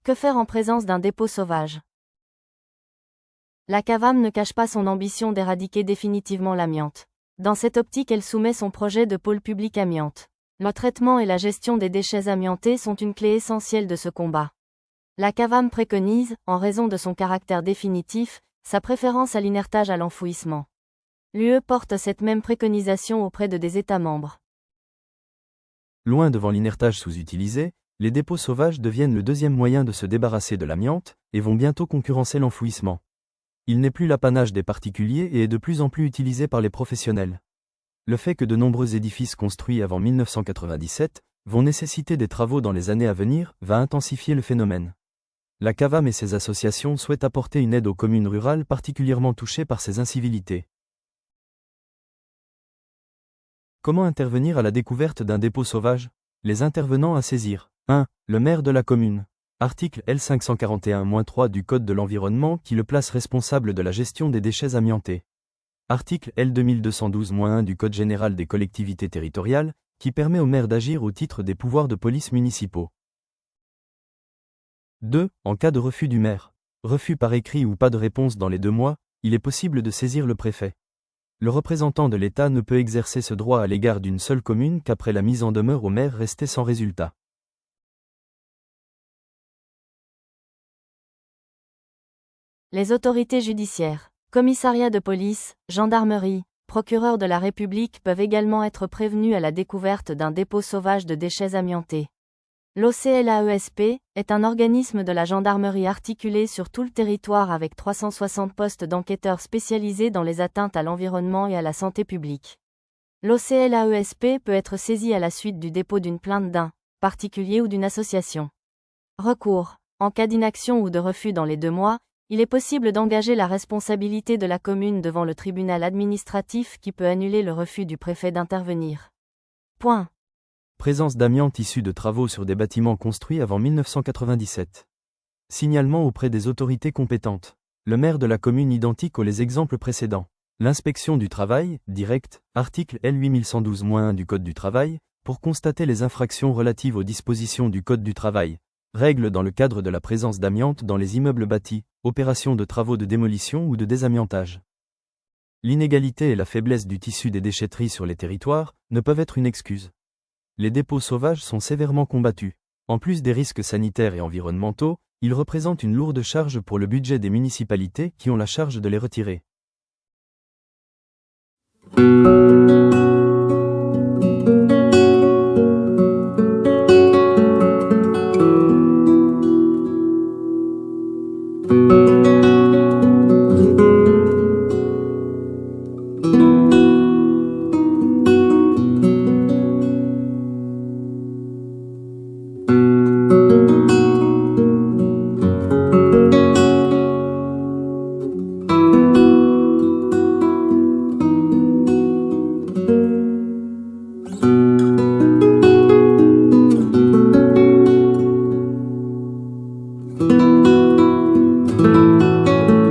Que faire en présence d'un dépôt sauvage? La CAVAM ne cache pas son ambition d'éradiquer définitivement l'amiante. Dans cette optique, elle soumet son projet de pôle public amiante. Le traitement et la gestion des déchets amiantés sont une clé essentielle de ce combat. La CAVAM préconise, en raison de son caractère définitif, sa préférence à l'inertage à l'enfouissement. L'UE porte cette même préconisation auprès des États membres. Loin devant l'inertage sous-utilisé, les dépôts sauvages deviennent le deuxième moyen de se débarrasser de l'amiante, et vont bientôt concurrencer l'enfouissement. Il n'est plus l'apanage des particuliers et est de plus en plus utilisé par les professionnels. Le fait que de nombreux édifices construits avant 1997 vont nécessiter des travaux dans les années à venir va intensifier le phénomène. La CAVAM et ses associations souhaitent apporter une aide aux communes rurales particulièrement touchées par ces incivilités. Comment intervenir à la découverte d'un dépôt sauvage? Les intervenants à saisir. 1. Le maire de la commune. Article L541-3 du Code de l'environnement qui le place responsable de la gestion des déchets amiantés. Article L2212-1 du Code général des collectivités territoriales, qui permet au maire d'agir au titre des pouvoirs de police municipaux. 2. En cas de refus du maire. Refus par écrit ou pas de réponse dans les 2 mois, il est possible de saisir le préfet. Le représentant de l'État ne peut exercer ce droit à l'égard d'une seule commune qu'après la mise en demeure au maire restée sans résultat. Les autorités judiciaires, commissariat de police, gendarmerie, procureur de la République peuvent également être prévenus à la découverte d'un dépôt sauvage de déchets amiantés. L'OCLAESP est un organisme de la gendarmerie articulé sur tout le territoire avec 360 postes d'enquêteurs spécialisés dans les atteintes à l'environnement et à la santé publique. L'OCLAESP peut être saisi à la suite du dépôt d'une plainte d'un particulier ou d'une association. Recours. En cas d'inaction ou de refus dans les 2 mois, il est possible d'engager la responsabilité de la commune devant le tribunal administratif qui peut annuler le refus du préfet d'intervenir. Point. Présence d'amiante issue de travaux sur des bâtiments construits avant 1997. Signalement auprès des autorités compétentes. Le maire de la commune identique aux les exemples précédents. L'inspection du travail, direct, article L8112-1 du Code du travail, pour constater les infractions relatives aux dispositions du Code du travail. Règles dans le cadre de la présence d'amiante dans les immeubles bâtis, opérations de travaux de démolition ou de désamiantage. L'inégalité et la faiblesse du tissu des déchetteries sur les territoires ne peuvent être une excuse. Les dépôts sauvages sont sévèrement combattus. En plus des risques sanitaires et environnementaux, ils représentent une lourde charge pour le budget des municipalités qui ont la charge de les retirer.